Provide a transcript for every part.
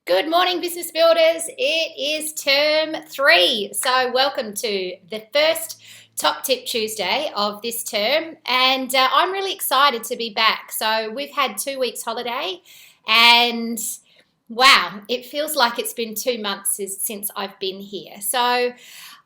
Good morning, business builders. It is term 3. So welcome to the first Top Tip Tuesday of this term. And I'm really excited to be back. So we've had 2 weeks holiday and wow, it feels like it's been 2 months since I've been here. So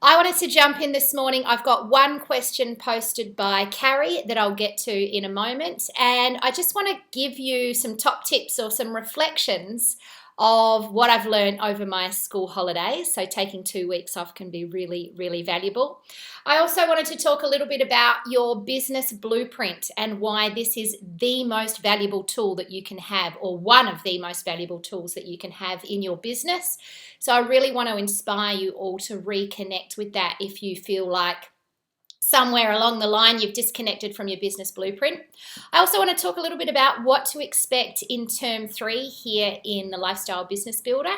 I wanted to jump in this morning. I've got one question posted by Carrie that I'll get to in a moment. And I just want to give you some top tips or some reflections of what I've learned over my school holidays. So taking 2 weeks off can be really, really valuable. I also wanted to talk a little bit about your business blueprint and why this is the most valuable tool that you can have, or one of the most valuable tools that you can have in your business. So I really want to inspire you all to reconnect with that if you feel like somewhere along the line you've disconnected from your business blueprint. I also want to talk a little bit about what to expect in term 3 here in the Lifestyle Business Builder.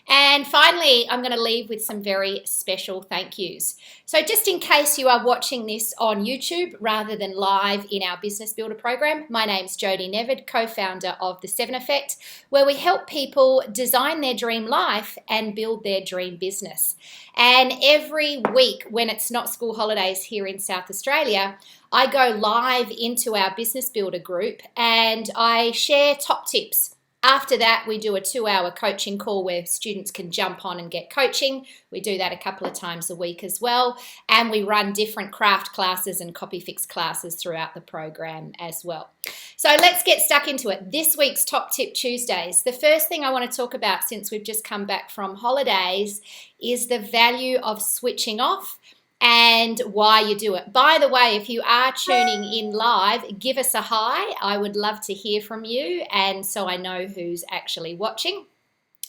And finally, I'm going to leave with some very special thank yous. So just in case you are watching this on YouTube rather than live in our Business Builder program, my name's Jody Nevid, co-founder of The 7 Effect, where we help people design their dream life and build their dream business. And every week when it's not school holidays here in South Australia, I go live into our Business Builder group and I share top tips. After that, we do a 2-hour coaching call where students can jump on and get coaching. We do that a couple of times a week as well. And we run different craft classes and copy fix classes throughout the program as well. So let's get stuck into it. This week's Top Tip Tuesdays. The first thing I want to talk about since we've just come back from holidays is the value of switching off and why you do it. By the way, if you are tuning in live, give us a hi. I would love to hear from you, and so I know who's actually watching.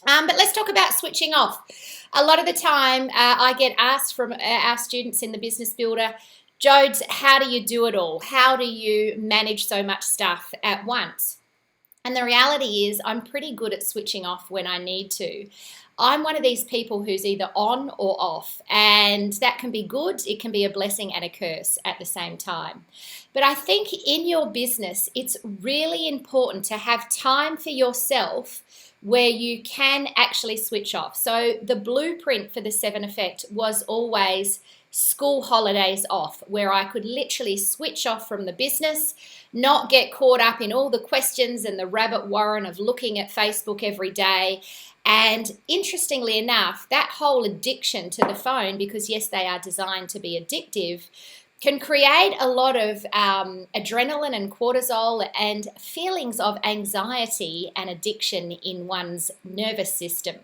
But let's talk about switching off. A lot of the time, I get asked from our students in the Business Builder, Jodes, how do you do it all? How do you manage so much stuff at once? And the reality is I'm pretty good at switching off when I need to. I'm one of these people who's either on or off, and that can be good. It can be a blessing and a curse at the same time. But I think in your business, it's really important to have time for yourself where you can actually switch off. So the blueprint for the 7 Effect was always school holidays off, where I could literally switch off from the business, not get caught up in all the questions and the rabbit warren of looking at Facebook every day. And interestingly enough, that whole addiction to the phone, because yes, they are designed to be addictive, can create a lot of adrenaline and cortisol and feelings of anxiety and addiction in one's nervous system.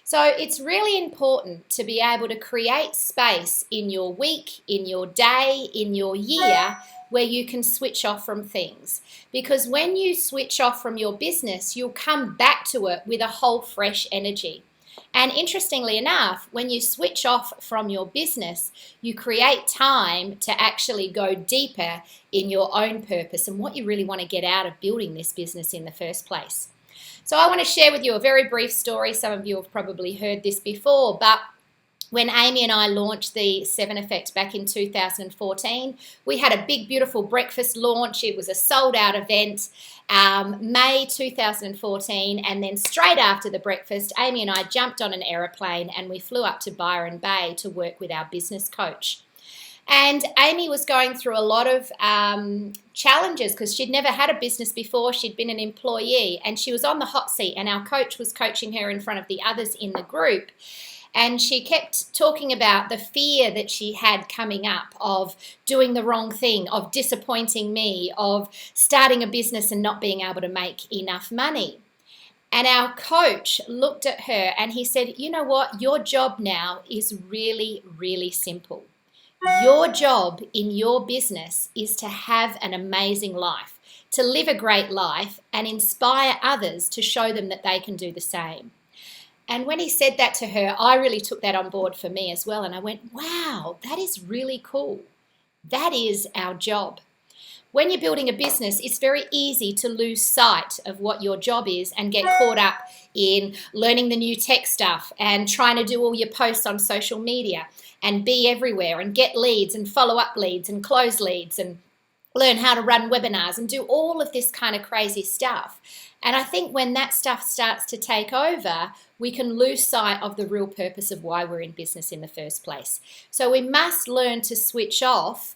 So it's really important to be able to create space in your week, in your day, in your year, where you can switch off from things. Because when you switch off from your business, you'll come back to it with a whole fresh energy. And interestingly enough, when you switch off from your business, you create time to actually go deeper in your own purpose and what you really want to get out of building this business in the first place. So I want to share with you a very brief story. Some of you have probably heard this before, but when Amy and I launched the 7 Effect back in 2014, we had a big, beautiful breakfast launch. It was a sold-out event, May 2014, and then straight after the breakfast, Amy and I jumped on an aeroplane and we flew up to Byron Bay to work with our business coach. And Amy was going through a lot of challenges because she'd never had a business before. She'd been an employee and she was on the hot seat, and our coach was coaching her in front of the others in the group. And she kept talking about the fear that she had coming up of doing the wrong thing, of disappointing me, of starting a business and not being able to make enough money. And our coach looked at her and he said, you know what? Your job now is really, really simple. Your job in your business is to have an amazing life, to live a great life and inspire others to show them that they can do the same. And when he said that to her, I really took that on board for me as well. And I went, wow, that is really cool. That is our job. When you're building a business, it's very easy to lose sight of what your job is and get caught up in learning the new tech stuff and trying to do all your posts on social media and be everywhere and get leads and follow up leads and close leads and learn how to run webinars and do all of this kind of crazy stuff. And I think when that stuff starts to take over, we can lose sight of the real purpose of why we're in business in the first place. So we must learn to switch off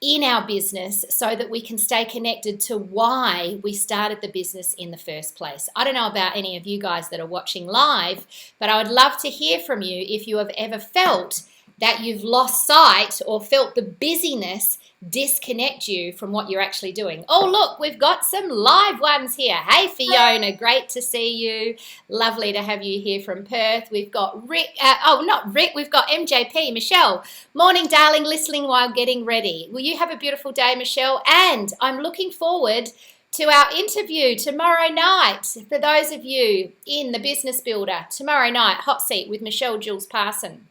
in our business so that we can stay connected to why we started the business in the first place. I don't know about any of you guys that are watching live, but I would love to hear from you if you have ever felt that you've lost sight or felt the busyness disconnect you from what you're actually doing. Oh, look, we've got some live ones here. Hey, Fiona, great to see you. Lovely to have you here from Perth. We've got Rick, not Rick, we've got MJP, Michelle. Morning, darling, listening while getting ready. Will you have a beautiful day, Michelle? And I'm looking forward to our interview tomorrow night. For those of you in the Business Builder, tomorrow night, hot seat with Michelle Jules Parson.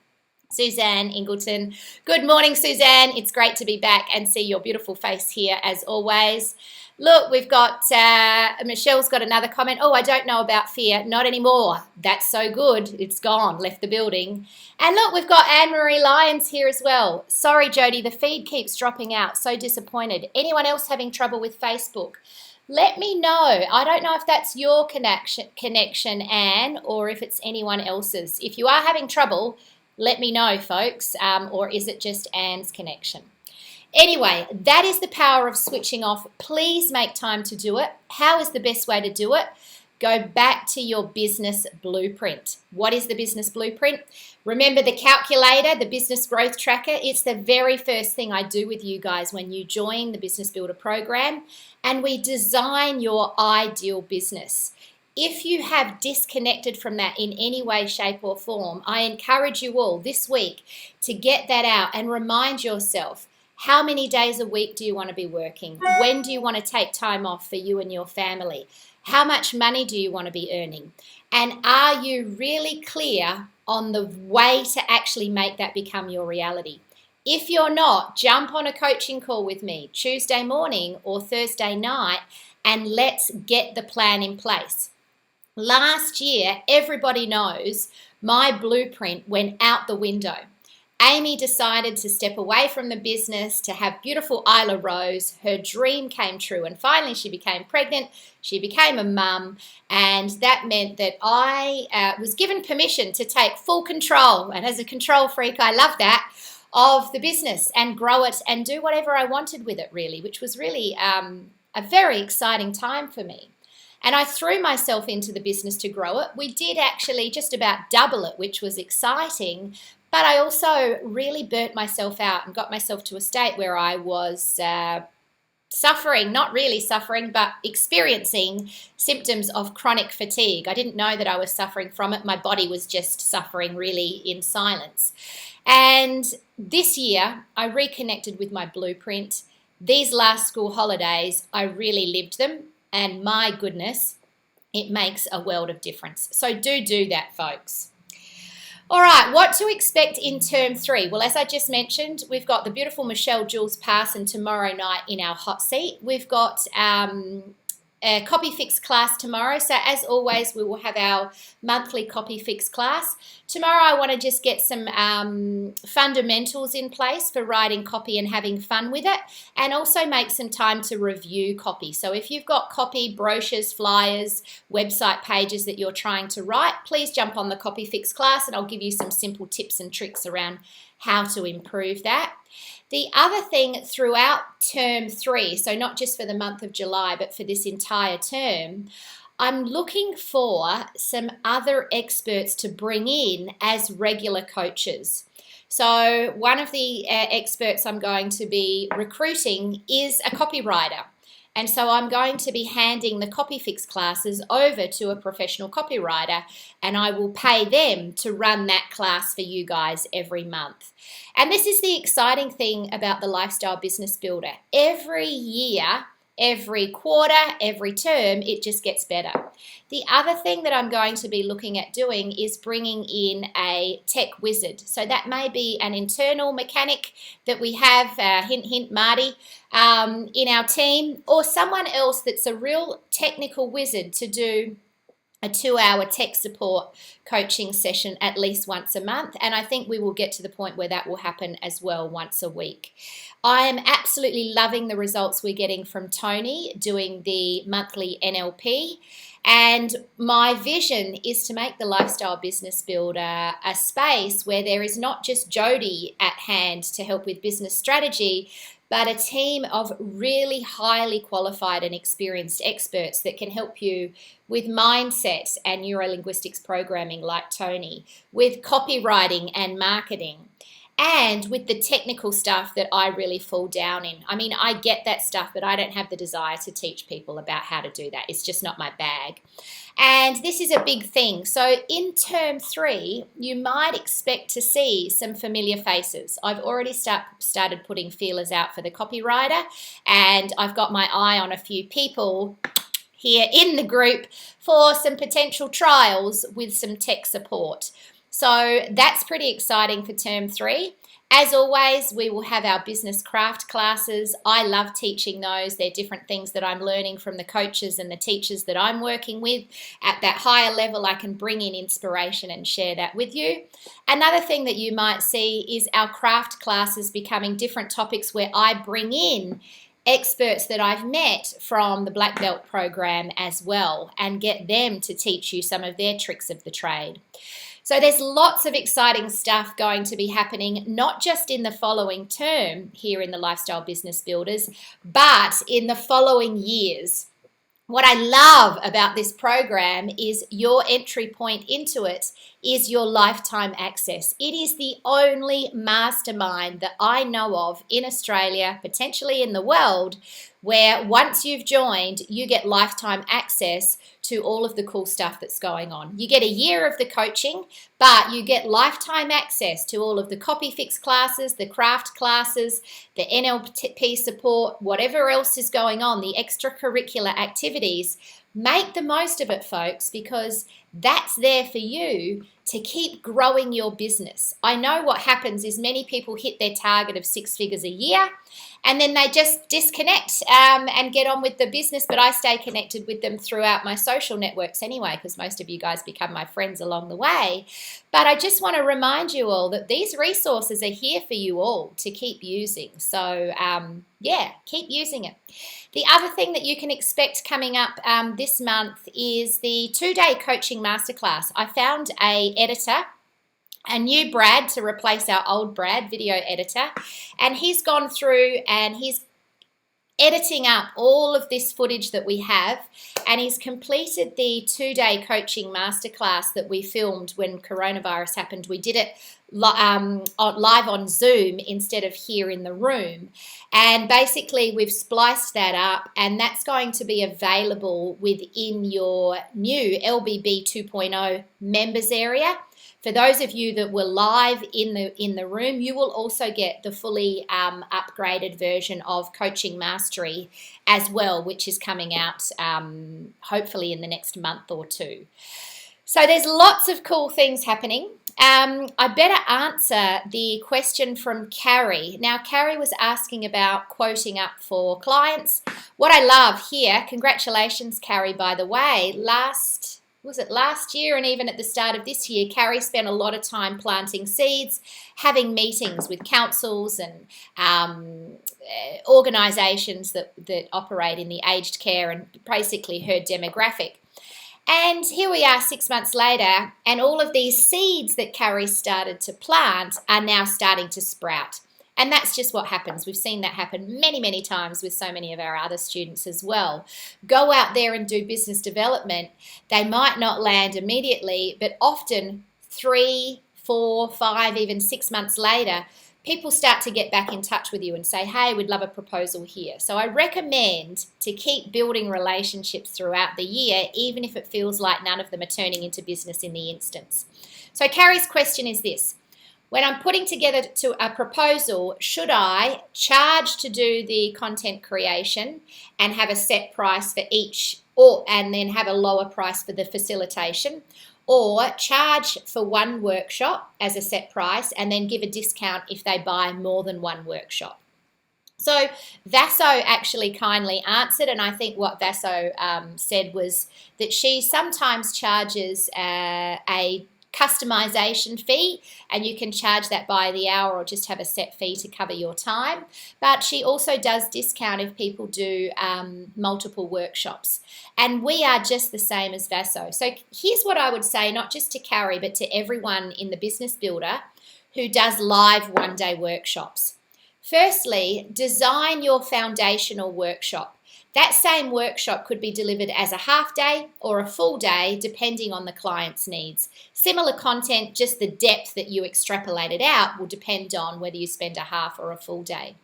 Suzanne Ingleton. Good morning, Suzanne. It's great to be back and see your beautiful face here as always. Look, we've got, Michelle's got another comment. Oh, I don't know about fear. Not anymore. That's so good. It's gone, left the building. And look, we've got Anne-Marie Lyons here as well. Sorry, Jody, the feed keeps dropping out. So disappointed. Anyone else having trouble with Facebook? Let me know. I don't know if that's your connection, Anne, or if it's anyone else's. If you are having trouble, let me know, folks, or is it just Anne's connection? Anyway, that is the power of switching off. Please make time to do it. How is the best way to do it? Go back to your business blueprint. What is the business blueprint? Remember the calculator, the business growth tracker? It's the very first thing I do with you guys when you join the Business Builder program, and we design your ideal business. If you have disconnected from that in any way, shape, or form, I encourage you all this week to get that out and remind yourself, how many days a week do you want to be working? When do you want to take time off for you and your family? How much money do you want to be earning? And are you really clear on the way to actually make that become your reality? If you're not, jump on a coaching call with me Tuesday morning or Thursday night, and let's get the plan in place. Last year, everybody knows my blueprint went out the window. Amy decided to step away from the business to have beautiful Isla Rose. Her dream came true, and finally she became pregnant. She became a mum, and that meant that I was given permission to take full control. And as a control freak, I love that, of the business and grow it and do whatever I wanted with it, really, which was really a very exciting time for me. And I threw myself into the business to grow it. We did actually just about double it, which was exciting. But I also really burnt myself out and got myself to a state where I was suffering, not really suffering, but experiencing symptoms of chronic fatigue. I didn't know that I was suffering from it. My body was just suffering really in silence. And this year, I reconnected with my blueprint. These last school holidays, I really lived them. And my goodness, it makes a world of difference. So do that, folks. All right, what to expect in term 3? Well, as I just mentioned, we've got the beautiful Michelle Jules Parson tomorrow night in our hot seat. We've got a Copy Fix class tomorrow. So as always, we will have our monthly Copy Fix class. Tomorrow I want to just get some fundamentals in place for writing copy and having fun with it, and also make some time to review copy. So if you've got copy, brochures, flyers, website pages that you're trying to write, please jump on the Copy Fix class and I'll give you some simple tips and tricks around how to improve that. The other thing throughout term 3, so not just for the month of July, but for this entire term, I'm looking for some other experts to bring in as regular coaches. So one of the experts I'm going to be recruiting is a copywriter. And so I'm going to be handing the Copy Fix classes over to a professional copywriter, and I will pay them to run that class for you guys every month. And this is the exciting thing about the Lifestyle Business Builder. Every year, every quarter, every term, it just gets better. The other thing that I'm going to be looking at doing is bringing in a tech wizard. So that may be an internal mechanic that we have, hint, hint, Marty, in our team, or someone else that's a real technical wizard to do a 2-hour tech support coaching session at least once a month. And I think we will get to the point where that will happen as well once a week. I am absolutely loving the results we're getting from Tony doing the monthly NLP. And my vision is to make the Lifestyle Business Builder a space where there is not just Jody at hand to help with business strategy, but a team of really highly qualified and experienced experts that can help you with mindset and neurolinguistics programming like Tony, with copywriting and marketing, and with the technical stuff that I really fall down in. I mean, I get that stuff, but I don't have the desire to teach people about how to do that. It's just not my bag. And this is a big thing. So in term 3, you might expect to see some familiar faces. I've already started putting feelers out for the copywriter, and I've got my eye on a few people here in the group for some potential trials with some tech support. So that's pretty exciting for term 3. As always, we will have our business craft classes. I love teaching those. They're different things that I'm learning from the coaches and the teachers that I'm working with. At that higher level, I can bring in inspiration and share that with you. Another thing that you might see is our craft classes becoming different topics where I bring in experts that I've met from the Black Belt program as well and get them to teach you some of their tricks of the trade. So there's lots of exciting stuff going to be happening, not just in the following term here in the Lifestyle Business Builders, but in the following years. What I love about this program is your entry point into it is your lifetime access. It is the only mastermind that I know of in Australia, potentially in the world, where once you've joined, you get lifetime access to all of the cool stuff that's going on. You get a year of the coaching, but you get lifetime access to all of the copy fix classes, the craft classes, the NLP support, whatever else is going on, the extracurricular activities. Make the most of it, folks, because that's there for you to keep growing your business. I know what happens is many people hit their target of 6 figures a year and then they just disconnect and get on with the business, but I stay connected with them throughout my social networks anyway, because most of you guys become my friends along the way. But I just want to remind you all that these resources are here for you all to keep using. So yeah, keep using it. The other thing that you can expect coming up this month is the 2-day coaching masterclass. I found a editor, a new Brad to replace our old Brad, video editor, and he's gone through and he's editing up all of this footage that we have, and he's completed the 2-day coaching masterclass that we filmed when coronavirus happened. We did it live on Zoom instead of here in the room, and basically we've spliced that up, and that's going to be available within your new LBB 2.0 members area. For those of you that were live in the room, you will also get the fully upgraded version of Coaching Mastery as well, which is coming out hopefully in the next month or 2. So there's lots of cool things happening. I better answer the question from Carrie. Now, Carrie was asking about quoting up for clients. What I love here, congratulations, Carrie, by the way, last year and even at the start of this year, Carrie spent a lot of time planting seeds, having meetings with councils and organisations that operate in the aged care and basically her demographic. And here we are 6 months later, and all of these seeds that Carrie started to plant are now starting to sprout. And that's just what happens. We've seen that happen many, many times with so many of our other students as well. Go out there and do business development. They might not land immediately, but often 3, 4, 5, even 6 months later, people start to get back in touch with you and say, hey, we'd love a proposal here. So I recommend to keep building relationships throughout the year, even if it feels like none of them are turning into business in the instance. So Carrie's question is this. When I'm putting together a proposal, should I charge to do the content creation and have a set price for each, and then have a lower price for the facilitation, or charge for one workshop as a set price and then give a discount if they buy more than one workshop? So Vaso actually kindly answered, and I think what Vaso said was that she sometimes charges a customization fee, and you can charge that by the hour or just have a set fee to cover your time. But she also does discount if people do multiple workshops. And we are just the same as Vaso. So here's what I would say, not just to Carrie, but to everyone in the Business Builder who does live one-day workshops. Firstly, design your foundational workshop. That same workshop could be delivered as a half day or a full day, depending on the client's needs. Similar content, just the depth that you extrapolate it out will depend on whether you spend a half or a full day.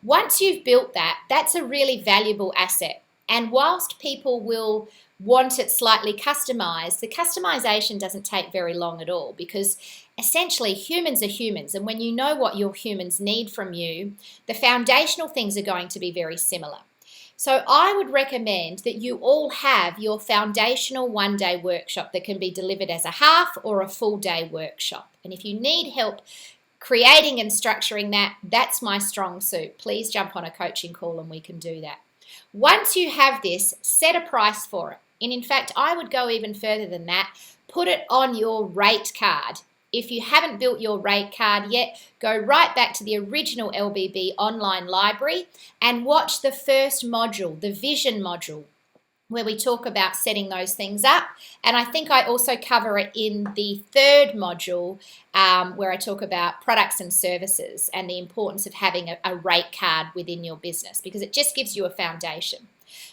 Once you've built that, that's a really valuable asset. And whilst people will want it slightly customized, the customization doesn't take very long at all, because essentially humans are humans, and when you know what your humans need from you, the foundational things are going to be very similar. So I would recommend that you all have your foundational one-day workshop that can be delivered as a half or a full day workshop. And if you need help creating and structuring that, that's my strong suit. Please jump on a coaching call and we can do that. Once you have this, set a price for it. And in fact, I would go even further than that. Put it on your rate card. If you haven't built your rate card yet, go right back to the original LBB online library and watch the first module, the vision module, where we talk about setting those things up. And I think I also cover it in the third module where I talk about products and services and the importance of having a rate card within your business, because it just gives you a foundation.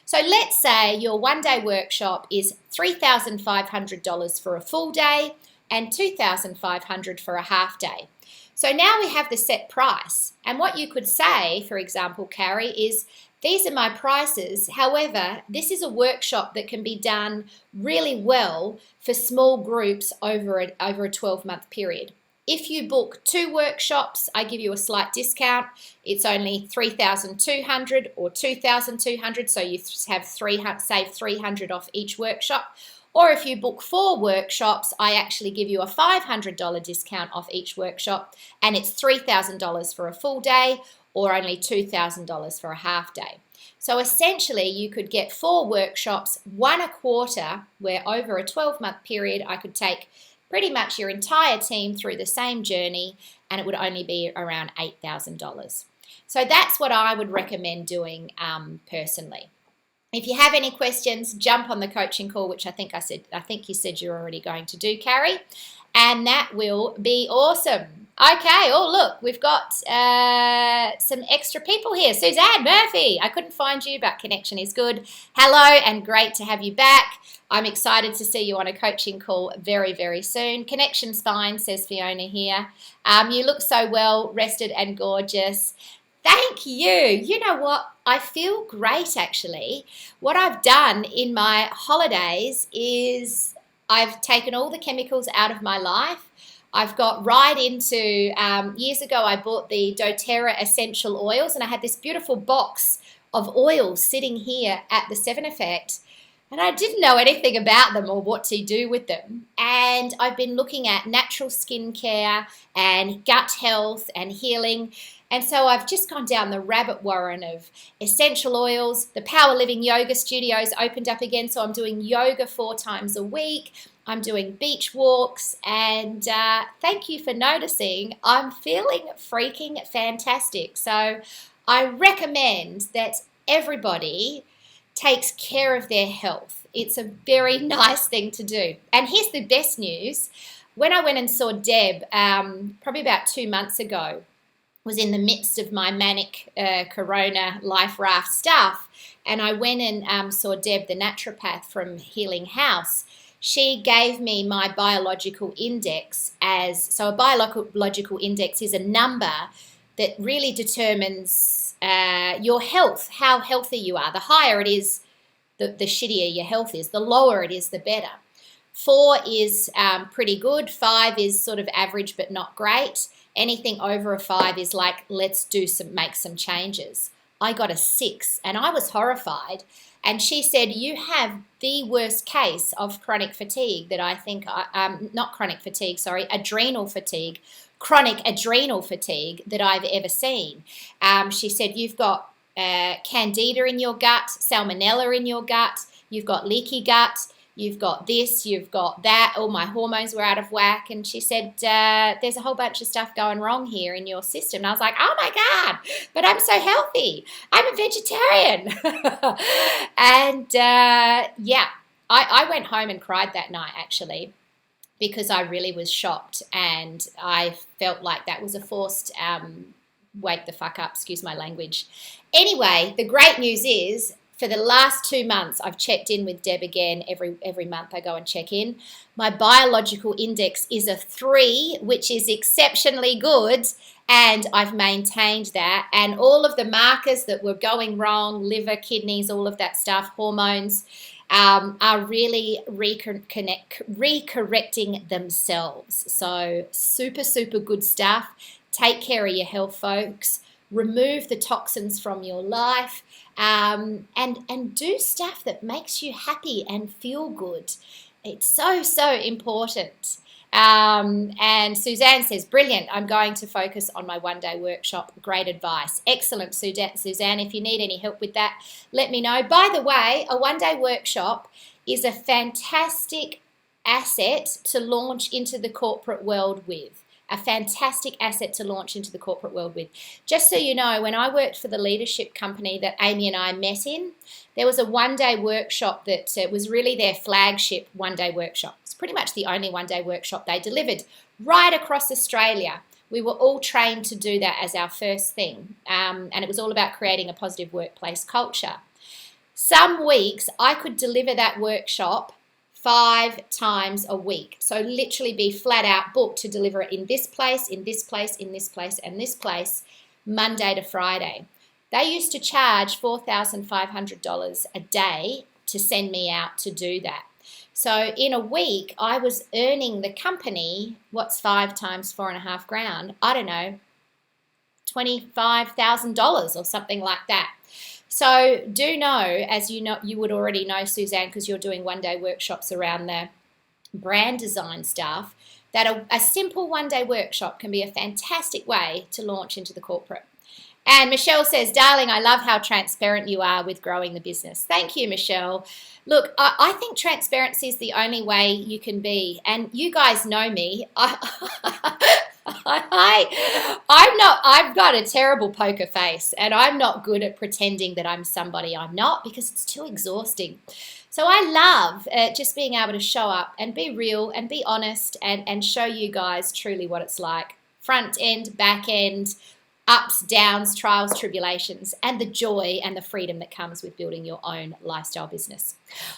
So let's say your one-day workshop is $3,500 for a full day and $2,500 for a half day. So now we have the set price. And what you could say, for example, Carrie, is these are my prices. However, this is a workshop that can be done really well for small groups over a 12-month period. If you book 2 workshops, I give you a slight discount. It's only $3,200 or $2,200, so you have save $300 off each workshop. Or if you book 4 workshops, I actually give you a $500 discount off each workshop, and it's $3,000 for a full day or only $2,000 for a half day. So essentially, you could get 4 workshops, 1 a quarter, where over a 12-month period, I could take pretty much your entire team through the same journey, and it would only be around $8,000. So that's what I would recommend doing personally. If you have any questions, jump on the coaching call, which I think you said you're already going to do, Carrie, and that will be awesome. Okay, oh look, we've got some extra people here. Suzanne Murphy, I couldn't find you, but connection is good. Hello, and great to have you back. I'm excited to see you on a coaching call very, very soon. Connection's fine, says Fiona here. You look so well rested and gorgeous. Thank you. You know what? I feel great, actually. What I've done in my holidays is I've taken all the chemicals out of my life. I've got right into, years ago I bought the doTERRA essential oils, and I had this beautiful box of oils sitting here at the 7 Effect, and I didn't know anything about them or what to do with them. And I've been looking at natural skincare and gut health and healing. And so I've just gone down the rabbit warren of essential oils. The Power Living Yoga Studios opened up again, so I'm doing yoga 4 times a week. I'm doing beach walks, and thank you for noticing. I'm feeling freaking fantastic. So I recommend that everybody takes care of their health. It's a very nice thing to do. And here's the best news. When I went and saw Deb, probably about 2 months ago, was in the midst of my manic corona life raft stuff, and I went and saw Deb, the naturopath from Healing House. She gave me my biological index so a biological index is a number that really determines your health, how healthy you are. The higher it is, the shittier your health is. The lower it is, the better. 4 is pretty good. 5 is sort of average but not great. Anything over a 5 is like, let's make some changes. I got a 6 and I was horrified. And she said, you have the worst case of chronic fatigue that I think, not chronic fatigue, sorry, adrenal fatigue chronic adrenal fatigue that I've ever seen. She said, you've got candida in your gut, salmonella in your gut, you've got leaky gut, you've got this, you've got that, all my hormones were out of whack. And she said, there's a whole bunch of stuff going wrong here in your system. And I was like, oh my God, but I'm so healthy. I'm a vegetarian. And I went home and cried that night, actually, because I really was shocked, and I felt like that was a forced wake the fuck up, excuse my language. Anyway, the great news is, for the last 2 months, I've checked in with Deb again. Every month I go and check in. My biological index is a 3, which is exceptionally good, and I've maintained that. And all of the markers that were going wrong, liver, kidneys, all of that stuff, hormones, are really recorrecting themselves. So super, super good stuff. Take care of your health, folks. Remove the toxins from your life, and do stuff that makes you happy and feel good. It's so, so important. And Suzanne says, brilliant, I'm going to focus on my one-day workshop. Great advice. Excellent, Suzanne. If you need any help with that, let me know. By the way, a one-day workshop is a fantastic asset to launch into the corporate world with. A fantastic asset to launch into the corporate world with. Just so you know, when I worked for the leadership company that Amy and I met in, there was a one-day workshop that was really their flagship one-day workshop. It's pretty much the only one-day workshop they delivered right across Australia. We were all trained to do that as our first thing, and it was all about creating a positive workplace culture. Some weeks I could deliver that workshop 5 times a week. So literally be flat out booked to deliver it in this place, in this place, in this place, and this place, Monday to Friday. They used to charge $4,500 a day to send me out to do that. So in a week, I was earning the company, what's 5 times $4.5 grand? I don't know, $25,000 or something like that. So do know, as you know, you would already know, Suzanne, because you're doing one-day workshops around the brand design stuff, that a simple one-day workshop can be a fantastic way to launch into the corporate. And Michelle says, darling, I love how transparent you are with growing the business. Thank you, Michelle. Look, I think transparency is the only way you can be. And you guys know me. I've got a terrible poker face, and I'm not good at pretending that I'm somebody I'm not, because it's too exhausting. So I love just being able to show up and be real and be honest and show you guys truly what it's like. Front end, back end, ups, downs, trials, tribulations, and the joy and the freedom that comes with building your own lifestyle business.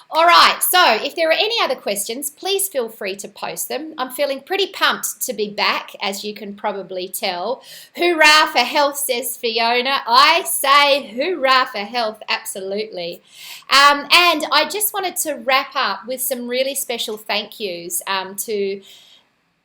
All right, so if there are any other questions, please feel free to post them. I'm feeling pretty pumped to be back, as you can probably tell. Hoorah for health, says Fiona. I say hoorah for health, absolutely. And I just wanted to wrap up with some really special thank yous to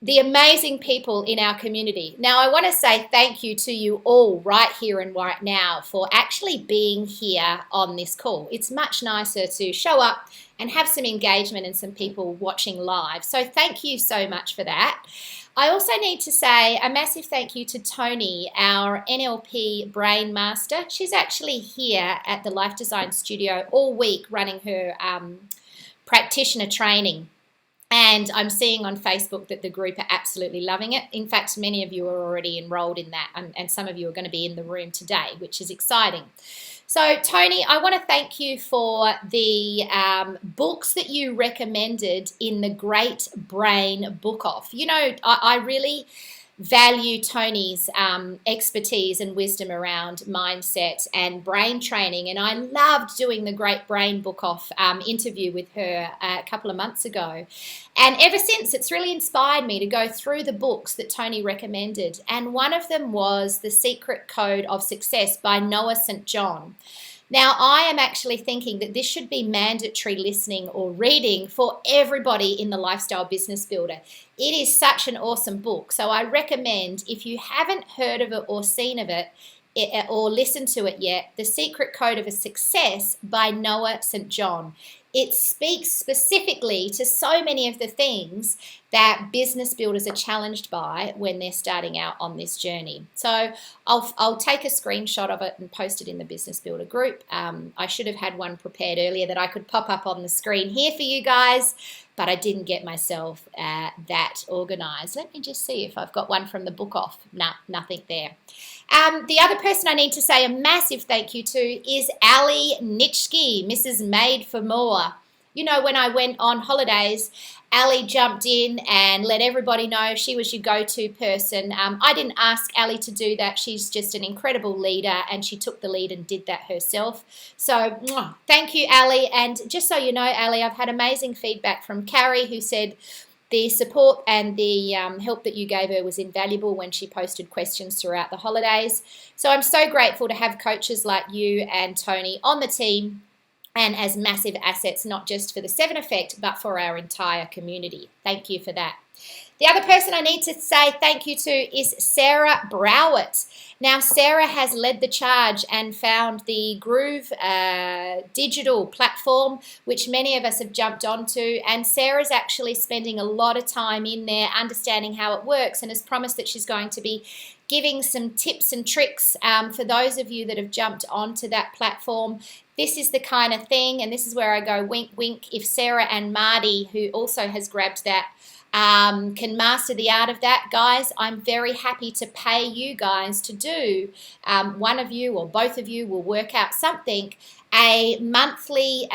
the amazing people in our community. Now, I want to say thank you to you all right here and right now for actually being here on this call. It's much nicer to show up and have some engagement and some people watching live. So thank you so much for that. I also need to say a massive thank you to Tony, our NLP brain master. She's actually here at the Life Design Studio all week running her practitioner training. And I'm seeing on Facebook that the group are absolutely loving it. In fact, many of you are already enrolled in that, and some of you are going to be in the room today, which is exciting. So, Tony, I want to thank you for the books that you recommended in the Great Brain Book Off. You know, I really value Tony's expertise and wisdom around mindset and brain training, and I loved doing the Great Brain Book Off interview with her a couple of months ago, and ever since it's really inspired me to go through the books that Tony recommended, and one of them was The Secret Code of Success by Noah St. John. Now, I am actually thinking that this should be mandatory listening or reading for everybody in the Lifestyle Business Builder. It is such an awesome book. So I recommend, if you haven't heard of it or seen of it or listened to it yet, The Secret Code of a Success by Noah St. John. it speaks specifically to so many of the things that business builders are challenged by when they're starting out on this journey. So I'll take a screenshot of it and post it in the Business Builder group. I should have had one prepared earlier that I could pop up on the screen here for you guys, but I didn't get myself that organized. Let me just see if I've got one from the book off. Nothing there. The other person I need to say a massive thank you to is Ali Nitschke, Mrs. Made for More. You know, when I went on holidays, Ali jumped in and let everybody know she was your go-to person. I didn't ask Ali to do that. She's just an incredible leader, and she took the lead and did that herself. So thank you, Ali. And just so you know, Ali, I've had amazing feedback from Carrie, who said the support and the help that you gave her was invaluable when she posted questions throughout the holidays. So I'm so grateful to have coaches like you and Tony on the team, and as massive assets, not just for the 7 Effect, but for our entire community. Thank you for that. The other person I need to say thank you to is Sarah Browett. Now, Sarah has led the charge and found the Groove digital platform, which many of us have jumped onto. And Sarah's actually spending a lot of time in there understanding how it works, and has promised that she's going to be giving some tips and tricks for those of you that have jumped onto that platform. This is the kind of thing, and this is where I go wink, wink. If Sarah and Marty, who also has grabbed that, can master the art of that, guys, I'm very happy to pay you guys to do. One of you or both of you will work out something, a monthly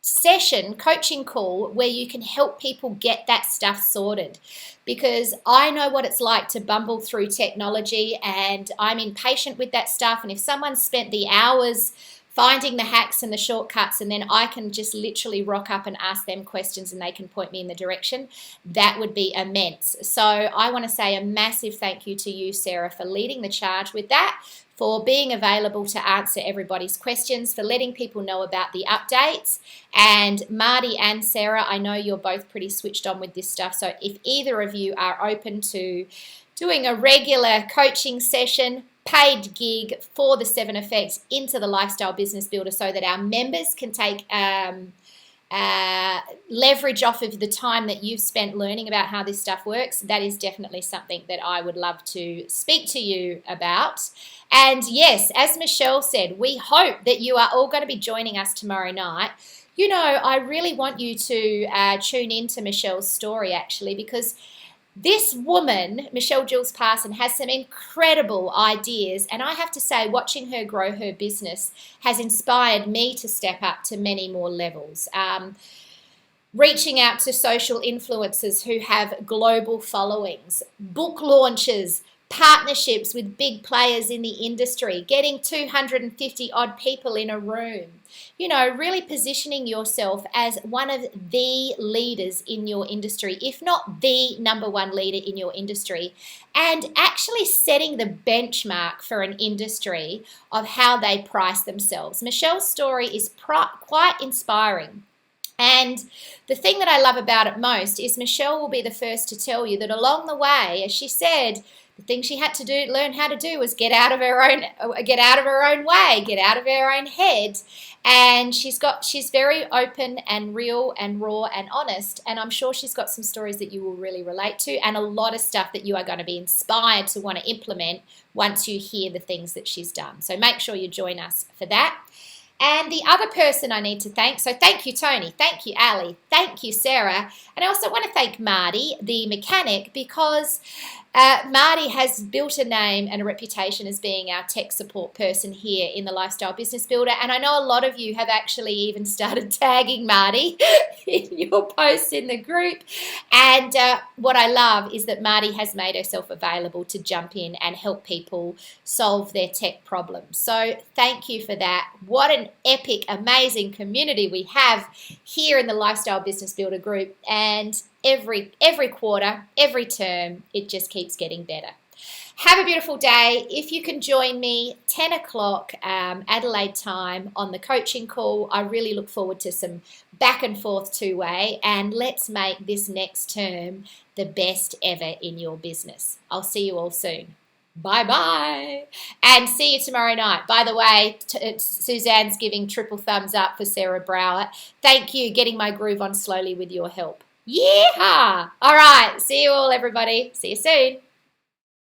session, coaching call, where you can help people get that stuff sorted. Because I know what it's like to bumble through technology, and I'm impatient with that stuff. And if someone's spent the hours finding the hacks and the shortcuts, and then I can just literally rock up and ask them questions and they can point me in the direction, that would be immense. So I want to say a massive thank you to you, Sarah, for leading the charge with that, for being available to answer everybody's questions, for letting people know about the updates. And Marty and Sarah, I know you're both pretty switched on with this stuff. So if either of you are open to doing a regular coaching session, paid gig for the 7 Effects into the Lifestyle Business Builder, so that our members can take leverage off of the time that you've spent learning about how this stuff works, that is definitely something that I would love to speak to you about. And yes, as Michelle said, we hope that you are all going to be joining us tomorrow night. You know, I really want you to tune into Michelle's story, actually, because this woman, Michelle Jules Parson, has some incredible ideas, and I have to say, watching her grow her business has inspired me to step up to many more levels. Reaching out to social influencers who have global followings, book launches, partnerships with big players in the industry, getting 250 odd people in a room, you know, really positioning yourself as one of the leaders in your industry, if not the number one leader in your industry, and actually setting the benchmark for an industry of how they price themselves. Michelle's story is quite inspiring. And the thing that I love about it most is Michelle will be the first to tell you that along the way, as she said, the thing she had to do, learn how to do, was get out of her own way, get out of her own head. And she's very open and real and raw and honest. And I'm sure she's got some stories that you will really relate to, and a lot of stuff that you are going to be inspired to want to implement once you hear the things that she's done. So make sure you join us for that. And the other person I need to thank, so thank you, Tony, thank you, Ali, thank you, Sarah, and I also want to thank Marty, the mechanic, because Marty has built a name and a reputation as being our tech support person here in the Lifestyle Business Builder, and I know a lot of you have actually even started tagging Marty in your posts in the group. And what I love is that Marty has made herself available to jump in and help people solve their tech problems. So thank you for that. What an epic, amazing community we have here in the Lifestyle Business Builder group, and every quarter, every term, it just keeps getting better. Have a beautiful day. If you can join me 10 o'clock Adelaide time on the coaching call, I really look forward to some back and forth two-way, and let's make this next term the best ever in your business. I'll see you all soon. Bye-bye. And see you tomorrow night. By the way, Suzanne's giving triple thumbs up for Sarah Brower. Thank you. Getting my groove on slowly with your help. Yeehaw! All right. See you all, everybody. See you soon.